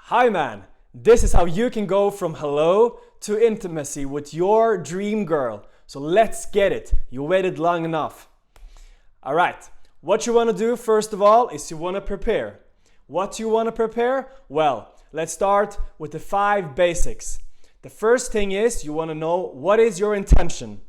Hi man, this is how you can go from hello to intimacy with your dream girl. So let's get it. You waited long enough. Alright, what you want to do first of all is you want to prepare. What you want to prepare? Well, let's start with the 5 basics. The first thing is you want to know what is your intention.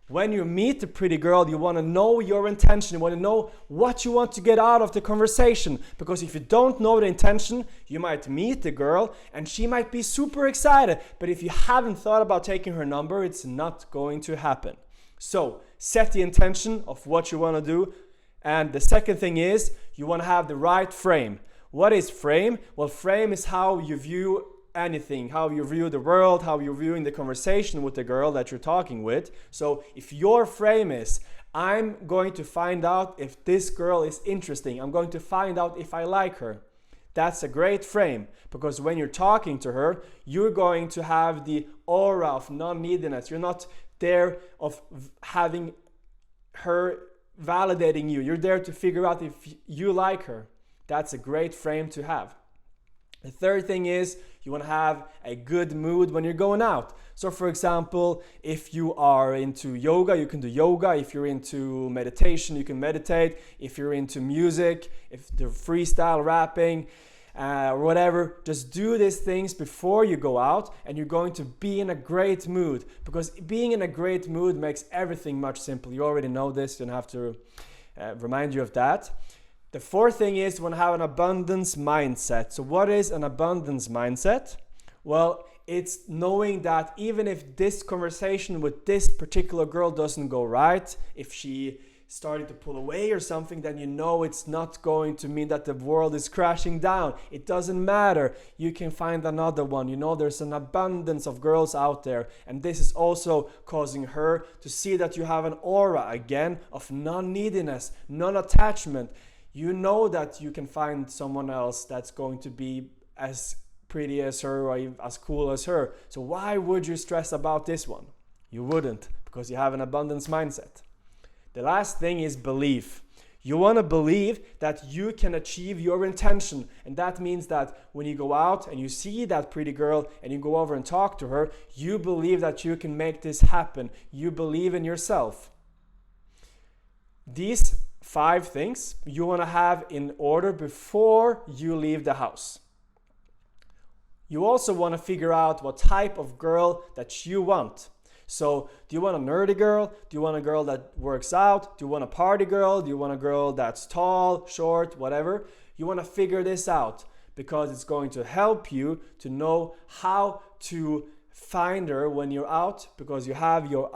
When you meet the pretty girl, you want to know your intention. You want to know what you want to get out of the conversation. Because if you don't know the intention, you might meet the girl and she might be super excited. But if you haven't thought about taking her number, it's not going to happen. So set the intention of what you want to do. And the second thing is you want to have the right frame. What is frame? Well, frame is how you view anything, how you view the world, how you're viewing the conversation with the girl that you're talking with. So if your frame is, I'm going to find out if this girl is interesting, I'm going to find out if I like her, that's a great frame, because when you're talking to her, you're going to have the aura of non-neediness. You're not there of having her validating you. You're there to figure out if you like her. That's a great frame to have. The third thing is you want to have a good mood when you're going out. So for example, if you are into yoga, you can do yoga. If you're into meditation, you can meditate. If you're into music, if they're freestyle rapping, or whatever, just do these things before you go out and you're going to be in a great mood. Because being in a great mood makes everything much simpler. You already know this, you don't have to remind you of that. The fourth thing is you want to have an abundance mindset. So what is an abundance mindset? Well, it's knowing that even if this conversation with this particular girl doesn't go right, if she started to pull away or something, then you know it's not going to mean that the world is crashing down. It doesn't matter. You can find another one. You know there's an abundance of girls out there, and this is also causing her to see that you have an aura again of non-neediness, non-attachment. You know that you can find someone else that's going to be as pretty as her or as cool as her. So why would you stress about this one? You wouldn't, because you have an abundance mindset. The last thing is belief. You want to believe that you can achieve your intention. And that means that when you go out and you see that pretty girl and you go over and talk to her, you believe that you can make this happen. You believe in yourself. These 5 things you want to have in order before you leave the house. You also want to figure out what type of girl that you want. So do you want a nerdy girl? Do you want a girl that works out? Do you want a party girl? Do you want a girl that's tall, short, whatever? You want to figure this out because it's going to help you to know how to find her when you're out, because you have your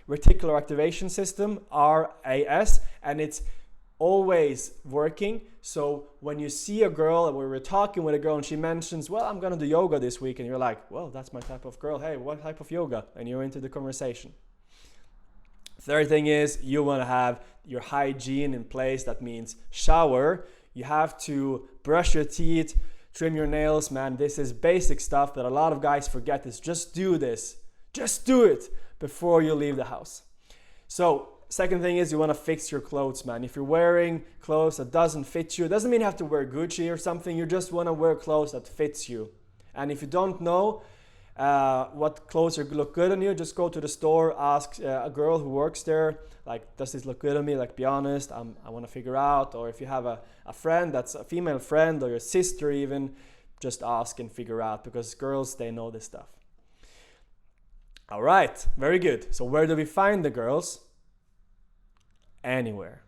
reticular activation system, RAS, and it's always working. So when you see a girl, and we were talking with a girl and she mentions, well, I'm gonna do yoga this week, and you're like, well, that's my type of girl. Hey, what type of yoga? And you're into the conversation. Third thing is you want to have your hygiene in place. That means shower. You have to brush your teeth, trim your nails. Man, this is basic stuff that a lot of guys forget. Is just do this. Just do it before you leave the house. So second thing is you want to fix your clothes, man. If you're wearing clothes that doesn't fit you, it doesn't mean you have to wear Gucci or something. You just want to wear clothes that fits you. And if you don't know what clothes look good on you, just go to the store, ask a girl who works there, like, does this look good on me? Like, be honest, I want to figure out. Or if you have a friend that's a female friend, or your sister even, just ask and figure out, because girls, they know this stuff. All right, very good. So where do we find the girls? Anywhere.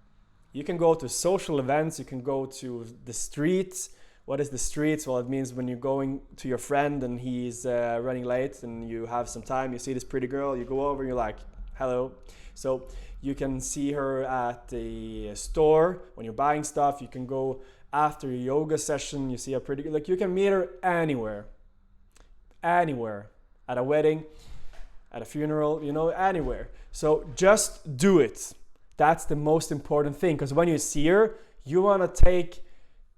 You can go to social events, you can go to the streets. What is the streets? Well, it means when you're going to your friend and he's running late and you have some time, you see this pretty girl, you go over and you're like, hello. So you can see her at the store when you're buying stuff. You can go after your yoga session, you see a pretty girl. Like, you can meet her anywhere. Anywhere. At a wedding, at a funeral, anywhere. So just do it. That's the most important thing, because when you see her, you want to take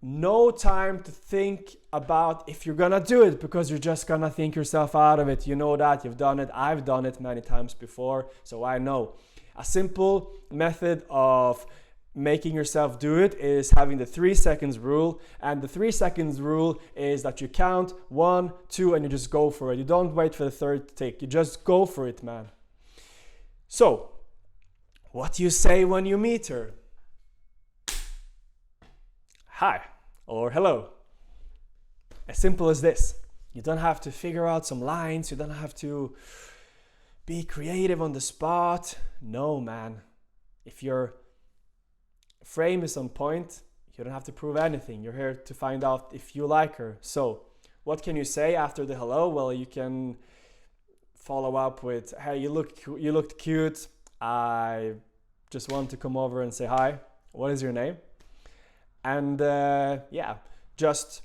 no time to think about if you're gonna do it, because you're just gonna think yourself out of it. You know that, you've done it, I've done it many times before, so I know. A simple method of making yourself do it is having the 3 seconds rule. And the 3 seconds rule is that you count 1, 2, and you just go for it. You don't wait for the third take. You just go for it, man. So, what do you say when you meet her? Hi or hello. As simple as this. You don't have to figure out some lines. You don't have to be creative on the spot. No, man. If your frame is on point, you don't have to prove anything. You're here to find out if you like her. So, what can you say after the hello? Well, you can follow up with, hey, you looked cute. I just want to come over and say hi. What is your name? And just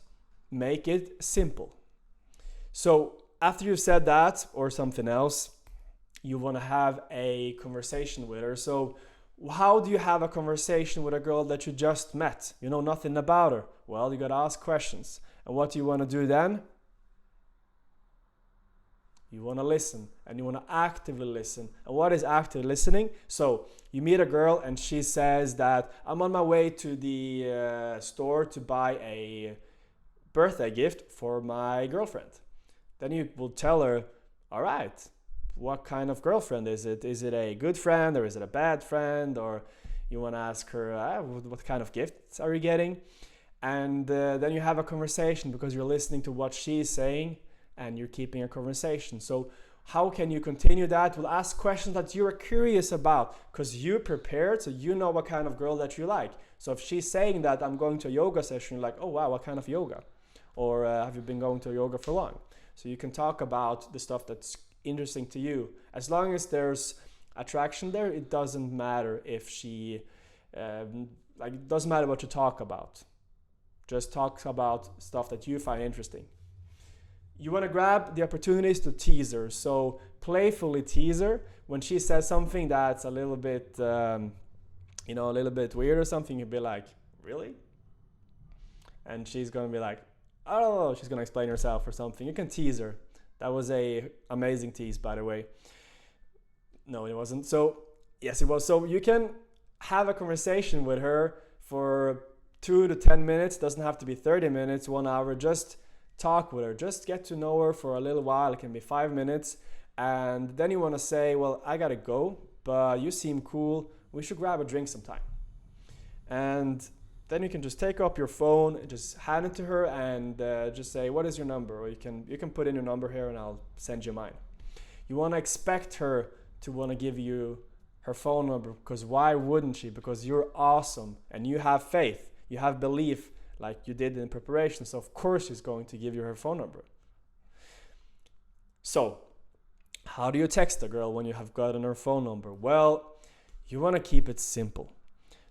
make it simple. So after you've said that or something else, you want to have a conversation with her. So how do you have a conversation with a girl that you just met? You know nothing about her. Well, you got to ask questions. And what do you want to do then? You want to listen, and you want to actively listen. And what is active listening? So you meet a girl and she says that I'm on my way to the store to buy a birthday gift for my girlfriend. Then you will tell her, all right, what kind of girlfriend is it? Is it a good friend or is it a bad friend? Or you want to ask her, what kind of gifts are you getting? And then you have a conversation because you're listening to what she's saying and you're keeping a conversation. So how can you continue that? Well, ask questions that you're curious about because you're prepared, so you know what kind of girl that you like. So if she's saying that I'm going to a yoga session, you're like, oh wow, what kind of yoga? Or have you been going to yoga for long? So you can talk about the stuff that's interesting to you. As long as there's attraction there, it doesn't matter if she, it doesn't matter what you talk about. Just talk about stuff that you find interesting. You want to grab the opportunities to tease her. So playfully tease her. When she says something that's a little bit, a little bit weird or something, you'll be like, really? And she's going to be like, I don't know, she's going to explain herself or something. You can tease her. That was a amazing tease, by the way. No, it wasn't. So, yes, it was. So you can have a conversation with her for 2 to 10 minutes. Doesn't have to be 30 minutes, 1 hour. Just talk with her. Just get to know her for a little while. It can be 5 minutes. And then you want to say, well, I got to go, but you seem cool. We should grab a drink sometime. And then you can just take up your phone and just hand it to her and just say, what is your number? Or you can put in your number here and I'll send you mine. You want to expect her to want to give you her phone number, because why wouldn't she? Because you're awesome and you have faith. You have belief like you did in preparation. So of course she's going to give you her phone number. So how do you text a girl when you have gotten her phone number? Well, you want to keep it simple.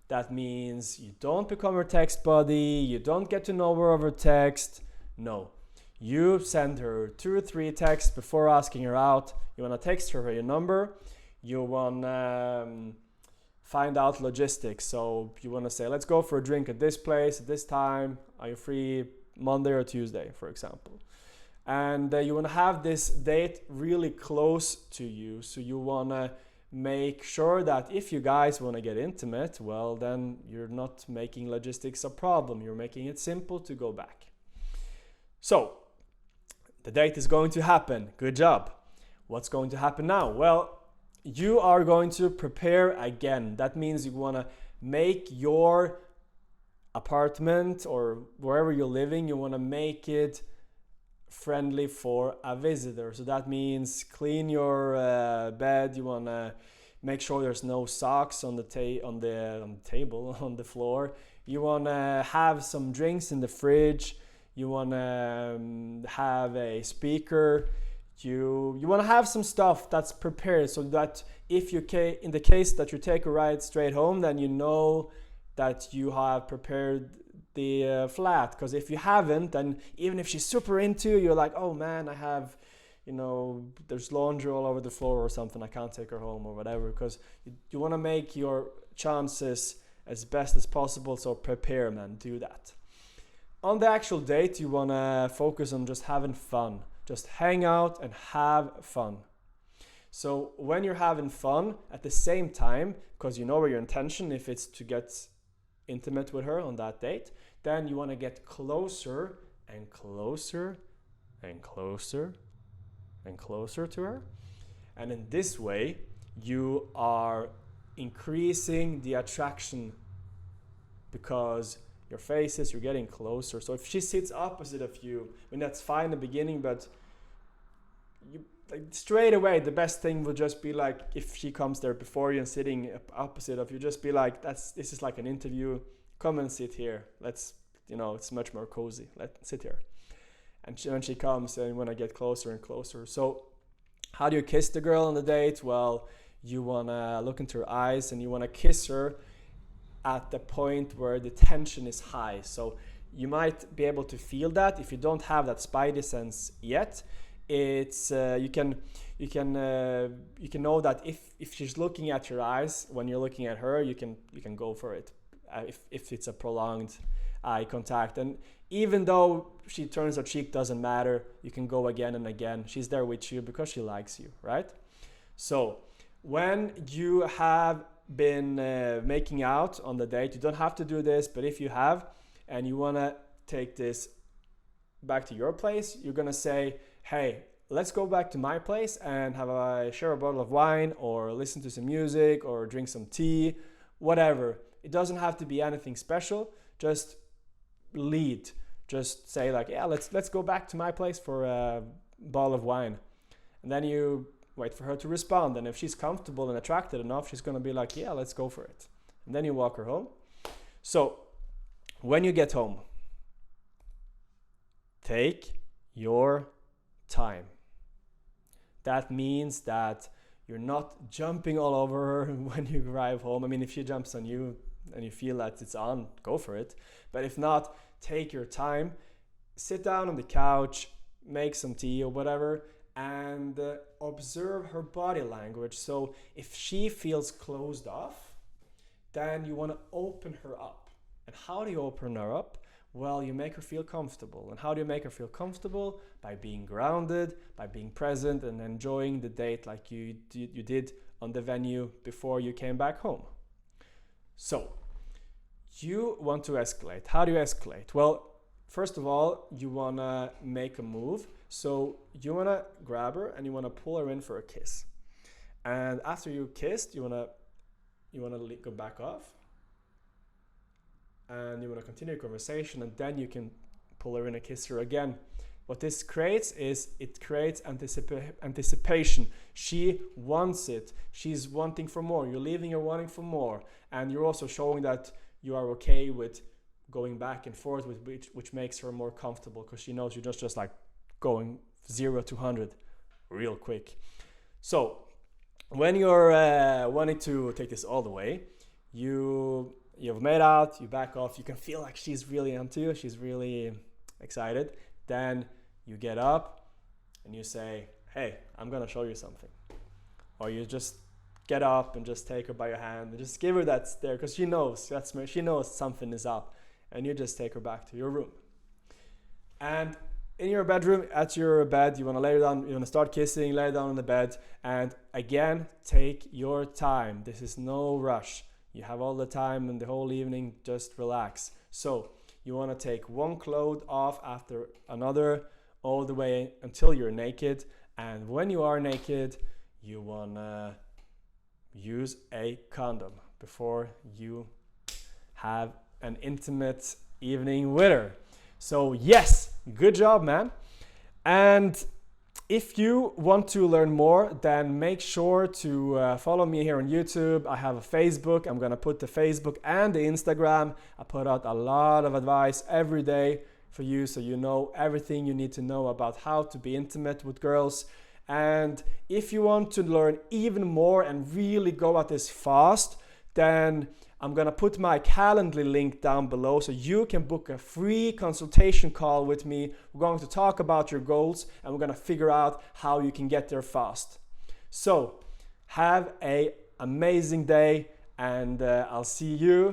That means you don't become her text buddy, you don't get to know her over text. No, you send her 2 or 3 texts before asking her out. You want to text her your number. You want to find out logistics. So you want to say, let's go for a drink at this place at this time. Are you free Monday or Tuesday, for example? And you want to have this date really close to you. So you want to make sure that if you guys want to get intimate, well, then you're not making logistics a problem. You're making it simple to go back. So the date is going to happen. Good job. What's going to happen now? Well, you are going to prepare again. That means you want to make your apartment or wherever you're living, you want to make it friendly for a visitor. So that means clean your bed. You want to make sure there's no socks on the table, on the floor. You want to have some drinks in the fridge. You want to have a speaker. You want to have some stuff that's prepared so that if you in the case that you take a ride straight home, then you know that you have prepared the flat. Because if you haven't, then even if she's super into you, you're like, oh man, I have, there's laundry all over the floor or something, I can't take her home or whatever. Because you want to make your chances as best as possible, so prepare, man, do that. On the actual date, you want to focus on just having fun. Just hang out and have fun. So when you're having fun at the same time, because you know where your intention, if it's to get intimate with her on that date, then you want to get closer and closer and closer and closer to her. And in this way, you are increasing the attraction because your faces, you're getting closer. So if she sits opposite of you, I mean, that's fine in the beginning, but you, like, straight away, the best thing will just be like, if she comes there before you and sitting opposite of you, just be like, this is like an interview. Come and sit here. Let's, it's much more cozy. Let's sit here. And when she comes, and when I get closer and closer. So how do you kiss the girl on the date? Well, you want to look into her eyes and you want to kiss her at the point where the tension is high. So you might be able to feel that. If you don't have that spidey sense yet, it's you can know that if she's looking at your eyes when you're looking at her, you can go for it if it's a prolonged eye contact. And even though she turns her cheek, doesn't matter, you can go again and again. She's there with you because she likes you, right? So when you have been making out on the date, you don't have to do this, but if you have and you want to take this back to your place, you're gonna say, hey, let's go back to my place and share a bottle of wine, or listen to some music, or drink some tea, whatever. It doesn't have to be anything special. Just lead. Just say like, yeah, let's go back to my place for a bottle of wine. And then you wait for her to respond. And if she's comfortable and attracted enough, she's gonna be like, yeah, let's go for it. And then you walk her home. So when you get home, take your time. That means that you're not jumping all over her when you arrive home. I mean, if she jumps on you and you feel that it's on, go for it. But if not, take your time. Sit down on the couch, make some tea or whatever, and observe her body language. So if she feels closed off, then you want to open her up. And how do you open her up? Well, you make her feel comfortable. And how do you make her feel comfortable? By being grounded, by being present and enjoying the date like you did on the venue before you came back home. So you want to escalate. How do you escalate? Well, first of all, you want to make a move. So you want to grab her and you want to pull her in for a kiss. And after you kissed, you want to go back off. And you want to continue a conversation, and then you can pull her in and kiss her again. What this creates is, it creates anticipation. She wants it. She's wanting for more. You're leaving her wanting for more. And you're also showing that you are okay with going back and forth, which makes her more comfortable, because she knows you're just like going 0 to 100 real quick. So when you're wanting to take this all the way, you've made out, you back off, you can feel like she's really into you, she's really excited. Then you get up and you say, hey, I'm gonna show you something. Or you just get up and just take her by your hand and just give her that stare, because she knows something is up, and you just take her back to your room. And in your bedroom, at your bed, you want to lay her down, you want to start kissing, lay her down on the bed, and again, take your time. This is no rush. You have all the time and the whole evening, just relax. So you want to take one cloth off after another, all the way until you're naked. And when you are naked, you want to use a condom before you have an intimate evening with her. So yes, good job, man. And if you want to learn more, then make sure to follow me here on YouTube. I have a Facebook. I'm going to put the Facebook and the Instagram. I put out a lot of advice every day for you, so you know everything you need to know about how to be intimate with girls. And if you want to learn even more and really go at this fast, then I'm going to put my Calendly link down below, so you can book a free consultation call with me. We're going to talk about your goals, and we're going to figure out how you can get there fast. So have an amazing day, and I'll see you